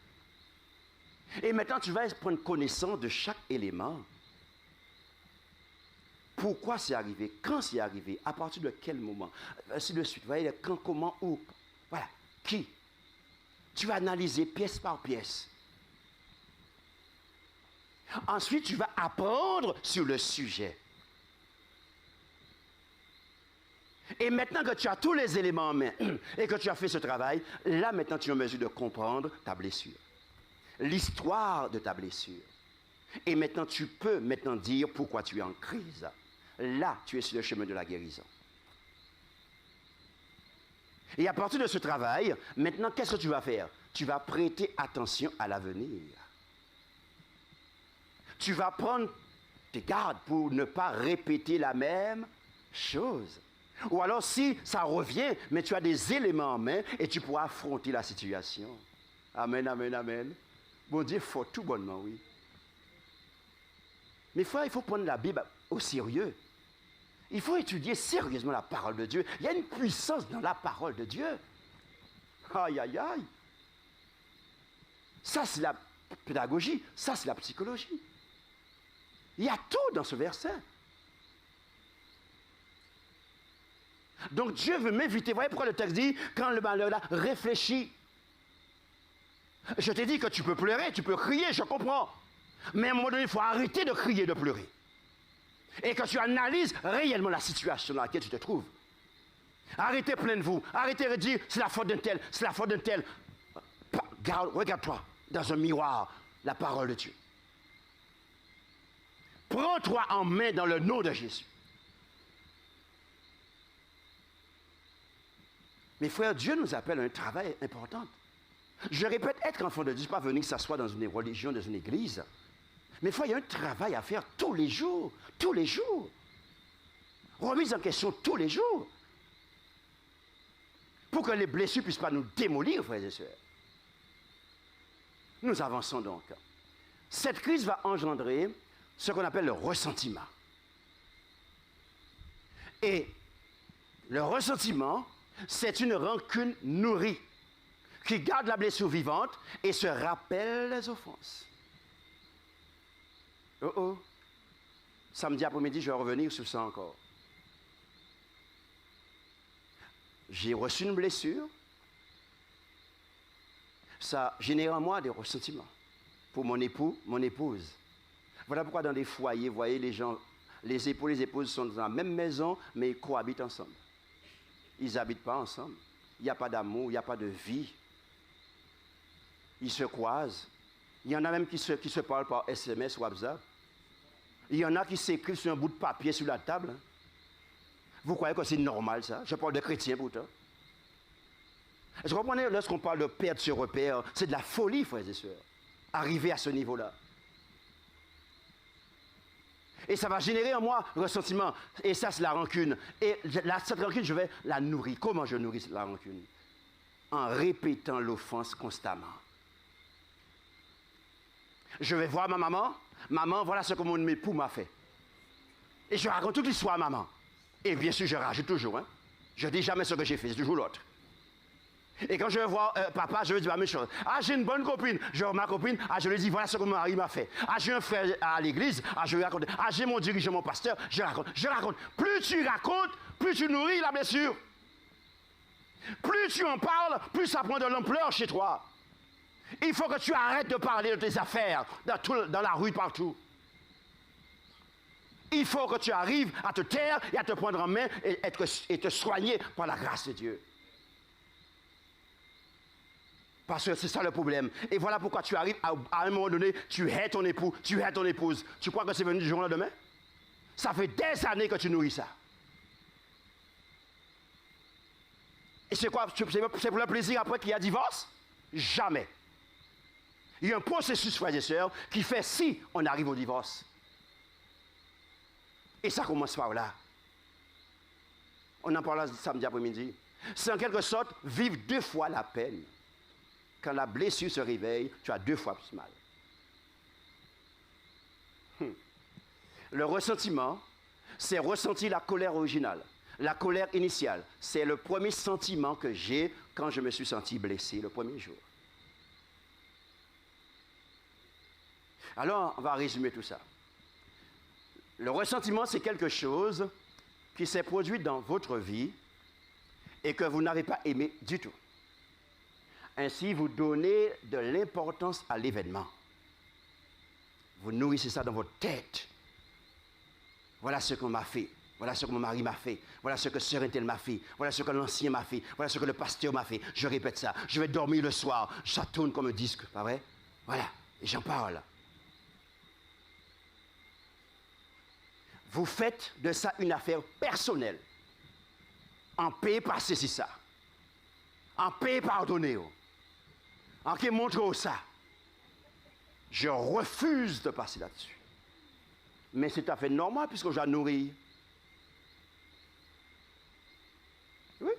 A: Et maintenant, tu vas prendre connaissance de chaque élément. Pourquoi c'est arrivé? Quand c'est arrivé? À partir de quel moment? Ainsi de suite. Vous voyez, quand, comment, où? Voilà. Qui? Tu vas analyser pièce par pièce. Ensuite, tu vas apprendre sur le sujet. Et maintenant que tu as tous les éléments en main et que tu as fait ce travail, là maintenant tu es en mesure de comprendre ta blessure. L'histoire de ta blessure. Et maintenant tu peux dire pourquoi tu es en crise. Là, tu es sur le chemin de la guérison. Et à partir de ce travail, maintenant qu'est-ce que tu vas faire? Tu vas prêter attention à l'avenir. Tu vas prendre tes gardes pour ne pas répéter la même chose. Ou alors si ça revient, mais tu as des éléments en main et tu pourras affronter la situation. Amen, amen, amen. Bon Dieu, faut tout bonnement, oui. Mais frère, il faut prendre la Bible au sérieux. Il faut étudier sérieusement la parole de Dieu. Il y a une puissance dans la parole de Dieu. Aïe, aïe, aïe. Ça, c'est la pédagogie. Ça, c'est la psychologie. Il y a tout dans ce verset. Donc Dieu veut m'inviter. Vous voyez pourquoi le texte dit, quand le malheur là, réfléchis. Je t'ai dit que tu peux pleurer, tu peux crier, je comprends. Mais à un moment donné, il faut arrêter de crier, de pleurer. Et que tu analyses réellement la situation dans laquelle tu te trouves. Arrêtez plein de vous. Arrêtez de dire, c'est la faute d'un tel, c'est la faute d'un tel. Regarde-toi dans un miroir, la parole de Dieu. Prends-toi en main dans le nom de Jésus. Mes frères, Dieu nous appelle à un travail important. Je répète, être enfant de Dieu, ce n'est pas venir s'asseoir dans une religion, dans une église. Mais frère, il y a un travail à faire tous les jours. Tous les jours. Remise en question tous les jours. Pour que les blessures ne puissent pas nous démolir, frères et sœurs. Nous avançons donc. Cette crise va engendrer ce qu'on appelle le ressentiment. Et Le ressentiment, c'est une rancune nourrie qui garde la blessure vivante et se rappelle les offenses. Oh oh. Samedi après-midi, je vais revenir sur ça encore. J'ai reçu une blessure. Ça génère en moi des ressentiments pour mon époux, mon épouse. Voilà pourquoi dans des foyers, vous voyez, les gens, les époux et les épouses sont dans la même maison, mais ils cohabitent ensemble. Ils n'habitent pas ensemble. Il n'y a pas d'amour, il n'y a pas de vie. Ils se croisent. Il y en a même qui se parlent par SMS ou WhatsApp. Il y en a qui s'écrivent sur un bout de papier sur la table. Vous croyez que c'est normal ça? Je parle de chrétiens pourtant. Est-ce que vous comprenez, lorsqu'on parle de perdre ce repère, c'est de la folie, frères et sœurs. Arriver à ce niveau-là. Et ça va générer en moi le ressentiment. Et ça, c'est la rancune. Et cette rancune, je vais la nourrir. Comment je nourris la rancune? En répétant l'offense constamment. Je vais voir ma maman. Maman, voilà ce que mon époux m'a fait. Et je raconte toute l'histoire à maman. Et bien sûr, je rajoute toujours. Hein. Je ne dis jamais ce que j'ai fait, c'est toujours l'autre. Et quand je vais voir papa, je lui dis la même chose. Ah, j'ai une bonne copine. Je vois ma copine. Ah, je lui dis, voilà ce que mon mari m'a fait. Ah, j'ai un frère à l'église. Ah, je lui raconte. Ah, j'ai mon dirigeant, mon pasteur. Je raconte. Je raconte. Plus tu racontes, plus tu nourris la blessure. Plus tu en parles, plus ça prend de l'ampleur chez toi. Il faut que tu arrêtes de parler de tes affaires dans la rue, partout. Il faut que tu arrives à te taire et à te prendre en main et te soigner par la grâce de Dieu. Parce que c'est ça le problème. Et voilà pourquoi tu arrives à un moment donné, tu hais ton époux, tu hais ton épouse. Tu crois que c'est venu du jour au lendemain? Ça fait des années que tu nourris ça. Et c'est quoi? C'est pour le plaisir après qu'il y a divorce? Jamais. Il y a un processus, frères et sœurs, qui fait si on arrive au divorce. Et ça commence par là. On en parlera samedi après-midi. C'est en quelque sorte vivre 2 fois la peine. Quand la blessure se réveille, tu as 2 fois plus mal. Le ressentiment, c'est ressentir la colère originale. La colère initiale, c'est le premier sentiment que j'ai quand je me suis senti blessé le premier jour. Alors, on va résumer tout ça. Le ressentiment, c'est quelque chose qui s'est produit dans votre vie et que vous n'avez pas aimé du tout. Ainsi, vous donnez de l'importance à l'événement. Vous nourrissez ça dans votre tête. Voilà ce qu'on m'a fait. Voilà ce que mon mari m'a fait. Voilà ce que sœur Intel m'a fait. Voilà ce que l'ancien m'a fait. Voilà ce que le pasteur m'a fait. Je répète ça. Je vais dormir le soir. Ça tourne comme un disque, pas vrai? Voilà. Et j'en parle. Vous faites de ça une affaire personnelle. En paix, passez c'est ça. En paix, pardonnez. En qui montre ça. Je refuse de passer là-dessus. Mais c'est tout à fait normal puisque j'ai nourri. Oui.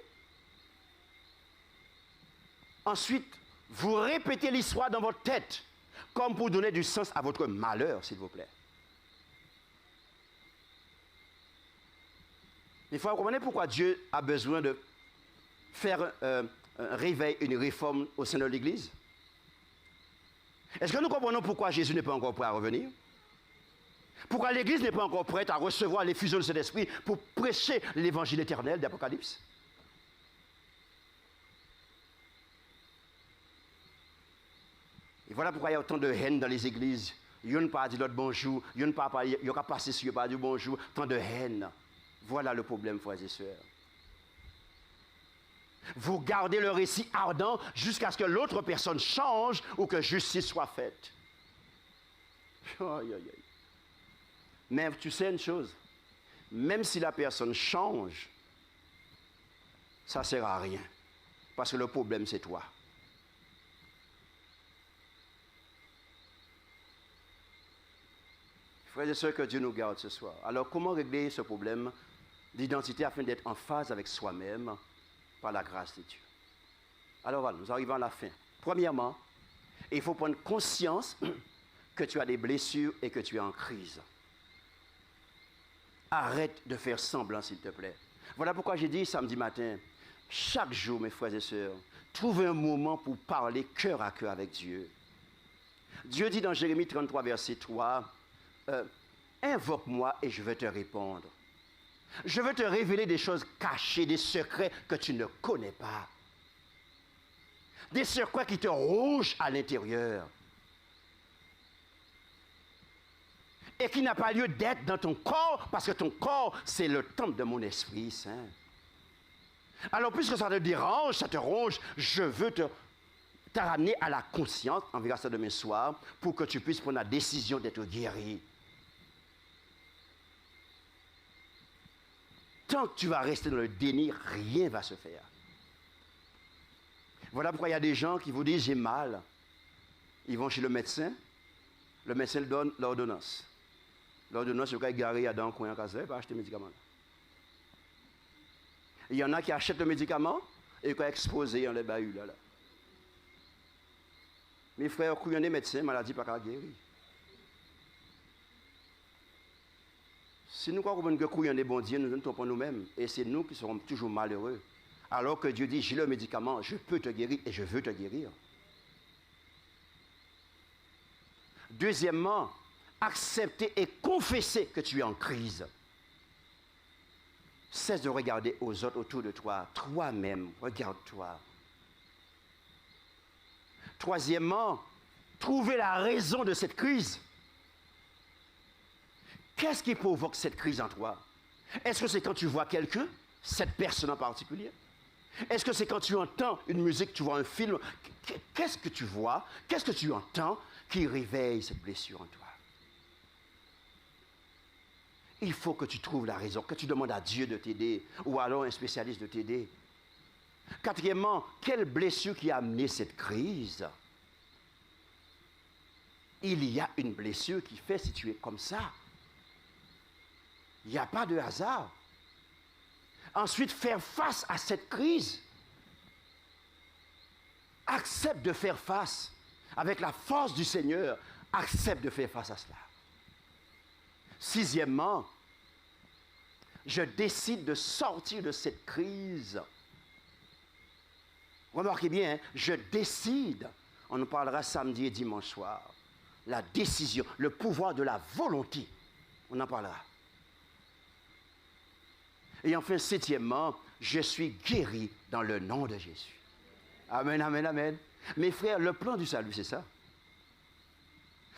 A: Ensuite, vous répétez l'histoire dans votre tête, comme pour donner du sens à votre malheur, s'il vous plaît. Il faut comprendre pourquoi Dieu a besoin de faire un réveil, une réforme au sein de l'Église. Est-ce que nous comprenons pourquoi Jésus n'est pas encore prêt à revenir? Pourquoi l'Église n'est pas encore prête à recevoir l'effusion de cet esprit pour prêcher l'évangile éternel d'Apocalypse? Et voilà pourquoi il y a autant de haine dans les églises. Il n'y a pas dit l'autre bonjour, il n'y a pas passé sur, il n'y a pas dit bonjour, tant de haine. Voilà le problème, frères et sœurs. Vous gardez le récit ardent jusqu'à ce que l'autre personne change ou que justice soit faite. Aïe, aïe, aïe. Mais tu sais une chose, même si la personne change, ça ne sert à rien. Parce que le problème, c'est toi. Frères et sœurs, que Dieu nous garde ce soir. Alors, comment régler ce problème d'identité afin d'être en phase avec soi-même par la grâce de Dieu? Alors voilà, nous arrivons à la fin. Premièrement, il faut prendre conscience que tu as des blessures et que tu es en crise. Arrête de faire semblant, s'il te plaît. Voilà pourquoi j'ai dit samedi matin, chaque jour, mes frères et sœurs, trouvez un moment pour parler cœur à cœur avec Dieu. Dieu dit dans Jérémie 33, verset 3, invoque-moi et je vais te répondre. Je vais te révéler des choses cachées, des secrets que tu ne connais pas. Des secrets qui te rongent à l'intérieur. Et qui n'a pas lieu d'être dans ton corps, parce que ton corps, c'est le temple de mon Esprit Saint. Alors, puisque ça te dérange, ça te ronge, je veux te ramener à la conscience, on verra ça demain soir, pour que tu puisses prendre la décision d'être guéri. Tant que tu vas rester dans le déni, rien ne va se faire. Voilà pourquoi il y a des gens qui vous disent j'ai mal. Ils vont chez le médecin leur donne l'ordonnance. L'ordonnance, c'est le garé dans le coin, il va acheter le médicament. Il y en a qui achètent le médicament et qui ont exposé en les bahuts là. Mes frères, quand il y a des médecins, maladie pas guérir. Si nous croyons que quand il y a des bons dieux, nous ne trompons nous-mêmes. Et c'est nous qui serons toujours malheureux. Alors que Dieu dit, j'ai le médicament, je peux te guérir et je veux te guérir. Deuxièmement, accepter et confesser que tu es en crise. Cesse de regarder aux autres autour de toi. Toi-même, regarde-toi. Troisièmement, trouver la raison de cette crise. Qu'est-ce qui provoque cette crise en toi? Est-ce que c'est quand tu vois quelqu'un, cette personne en particulier? Est-ce que c'est quand tu entends une musique, tu vois un film? Qu'est-ce que tu vois? Qu'est-ce que tu entends qui réveille cette blessure en toi? Il faut que tu trouves la raison, que tu demandes à Dieu de t'aider, ou alors un spécialiste de t'aider. Quatrièmement, quelle blessure qui a amené cette crise? Il y a une blessure qui fait si tu es comme ça. Il n'y a pas de hasard. Ensuite, faire face à cette crise. Accepte de faire face. Avec la force du Seigneur, accepte de faire face à cela. Sixièmement, je décide de sortir de cette crise. Remarquez bien, hein, je décide. On en parlera samedi et dimanche soir. La décision, le pouvoir de la volonté. On en parlera. Et enfin, septièmement, je suis guéri dans le nom de Jésus. Amen, amen, amen. Mes frères, le plan du salut, c'est ça.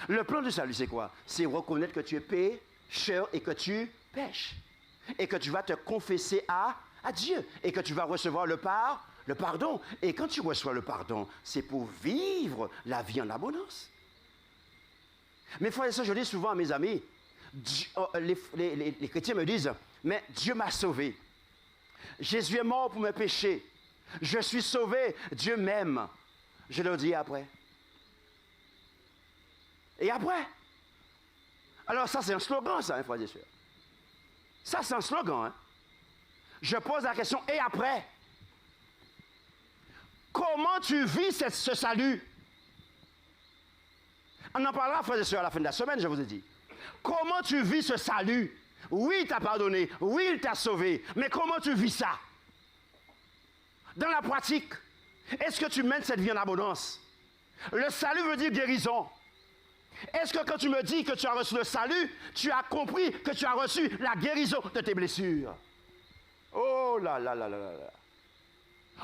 A: Le plan du salut, c'est quoi? C'est reconnaître que tu es pécheur et que tu pêches. Et que tu vas te confesser à Dieu. Et que tu vas recevoir le pardon. Et quand tu reçois le pardon, c'est pour vivre la vie en abondance. Mais frères et sœurs, je dis souvent à mes amis, les chrétiens me disent, mais Dieu m'a sauvé. Jésus est mort pour mes péchés. Je suis sauvé. Dieu m'aime. Je leur dis après. Et après? Alors ça, c'est un slogan, ça, hein, frères et sœurs. Ça, c'est un slogan. Hein. Je pose la question, et après? Comment tu vis ce salut? On en parlera, frères et sœurs, à la fin de la semaine, je vous ai dit. Comment tu vis ce salut? Oui, il t'a pardonné. Oui, il t'a sauvé. Mais comment tu vis ça? Dans la pratique, est-ce que tu mènes cette vie en abondance? Le salut veut dire guérison. Est-ce que quand tu me dis que tu as reçu le salut, tu as compris que tu as reçu la guérison de tes blessures? Oh là là là là là.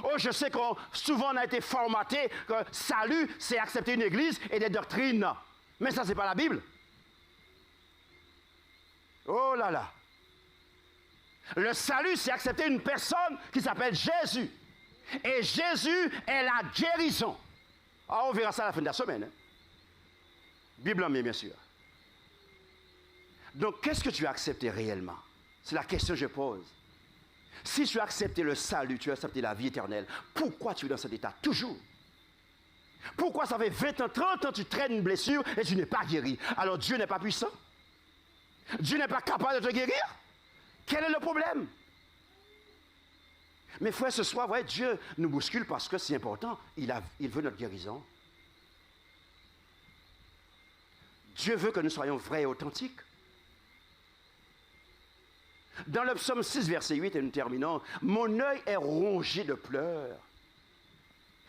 A: Oh, je sais qu'on souvent on a été formaté que salut, c'est accepter une église et des doctrines. Mais ça, c'est pas la Bible. Oh là là. Le salut, c'est accepter une personne qui s'appelle Jésus. Et Jésus est la guérison. Ah, on verra ça à la fin de la semaine. Hein? Bible en main, bien sûr. Donc, qu'est-ce que tu as accepté réellement? C'est la question que je pose. Si tu as accepté le salut, tu as accepté la vie éternelle, pourquoi tu es dans cet état toujours? Pourquoi ça fait 20 ans, 30 ans, tu traînes une blessure et tu n'es pas guéri? Alors Dieu n'est pas puissant? Dieu n'est pas capable de te guérir? Quel est le problème? Mes frères, ce soir, ouais, Dieu nous bouscule parce que c'est important. Il veut notre guérison. Dieu veut que nous soyons vrais et authentiques. Dans le psaume 6, verset 8, et nous terminons, « Mon œil est rongé de pleurs.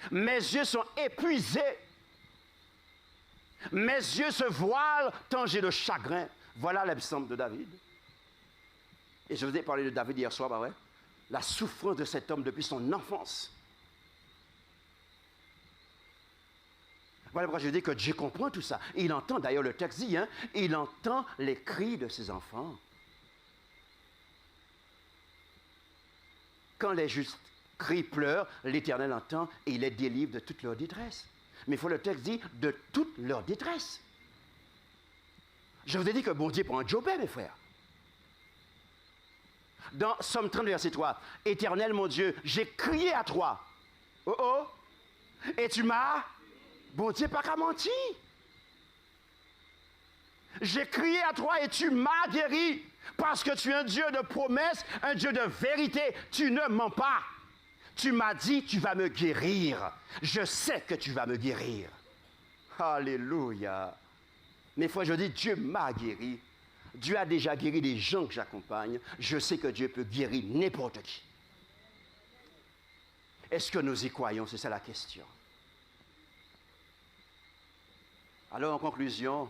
A: Mes yeux sont épuisés. Mes yeux se voilent tant j'ai de chagrin. » Voilà le psaume de David. Et je vous ai parlé de David hier soir, bah ouais. La souffrance de cet homme depuis son enfance. Voilà pourquoi je dis que Dieu comprend tout ça. Il entend, d'ailleurs le texte dit, il entend les cris de ses enfants. Quand les justes crient, pleurent, l'Éternel entend et il les délivre de toute leur détresse. Mais il faut le texte dit de toute leur détresse. Je vous ai dit que bon Dieu prend Jobé, mes frères. Dans Somme 30, verset 3, « Éternel mon Dieu, j'ai crié à toi. Oh oh, et tu m'as... Bon Dieu, pas qu'à mentir. J'ai crié à toi et tu m'as guéri. Parce que tu es un Dieu de promesses, un Dieu de vérité. Tu ne mens pas. Tu m'as dit, tu vas me guérir. Je sais que tu vas me guérir. Alléluia. Mais fois, je dis, Dieu m'a guéri. Dieu a déjà guéri les gens que j'accompagne. Je sais que Dieu peut guérir n'importe qui. Est-ce que nous y croyons? C'est ça la question. Alors, en conclusion,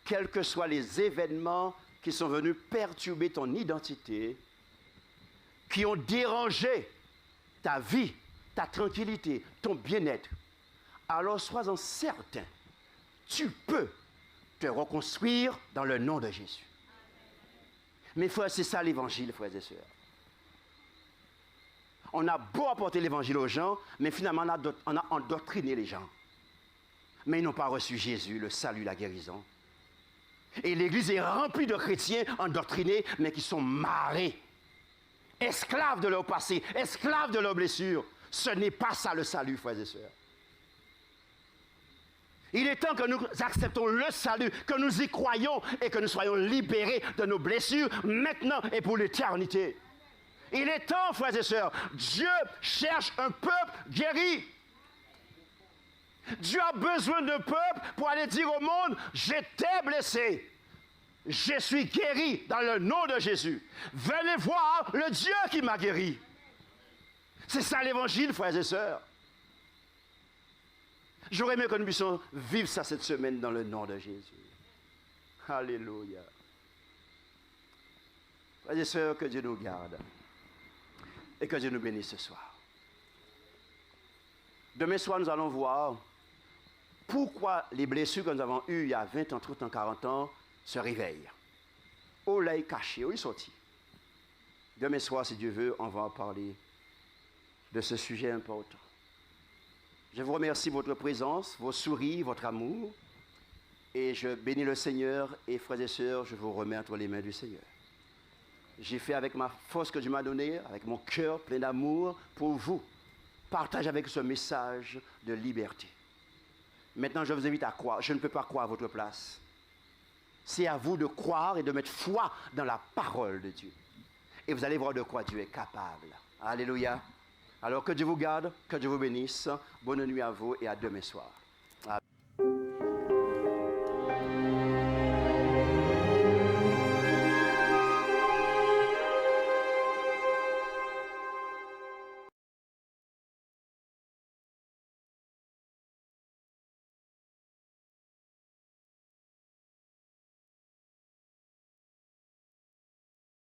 A: quels que soient les événements qui sont venus perturber ton identité, qui ont dérangé ta vie, ta tranquillité, ton bien-être, alors sois-en certain, tu peux te reconstruire dans le nom de Jésus. Mais frères, c'est ça l'évangile, frères et sœurs. On a beau apporter l'évangile aux gens, mais finalement on a endoctriné les gens. Mais ils n'ont pas reçu Jésus, le salut, la guérison. Et l'Église est remplie de chrétiens endoctrinés, mais qui sont marrés, esclaves de leur passé, esclaves de leurs blessures. Ce n'est pas ça le salut, frères et sœurs. Il est temps que nous acceptons le salut, que nous y croyons et que nous soyons libérés de nos blessures maintenant et pour l'éternité. Il est temps, frères et sœurs, Dieu cherche un peuple guéri. Dieu a besoin de peuple pour aller dire au monde, j'étais blessé, je suis guéri dans le nom de Jésus. Venez voir le Dieu qui m'a guéri. C'est ça l'évangile, frères et sœurs. J'aurais aimé que nous puissions vivre ça cette semaine dans le nom de Jésus. Alléluia. Frères et sœurs, que Dieu nous garde et que Dieu nous bénisse ce soir. Demain soir, nous allons voir pourquoi les blessures que nous avons eues il y a 20 ans, 30 ans, 40 ans se réveillent. Où l'œil caché, où ils sont. Demain soir, si Dieu veut, on va en parler de ce sujet important. Je vous remercie de votre présence, vos sourires, votre amour. Et je bénis le Seigneur. Et frères et sœurs, je vous remets entre les mains du Seigneur. J'ai fait avec ma force que Dieu m'a donnée, avec mon cœur plein d'amour pour vous. Partage avec ce message de liberté. Maintenant, je vous invite à croire. Je ne peux pas croire à votre place. C'est à vous de croire et de mettre foi dans la parole de Dieu. Et vous allez voir de quoi Dieu est capable. Alléluia. Alors que Dieu vous garde, que Dieu vous bénisse. Bonne nuit à vous et à demain soir.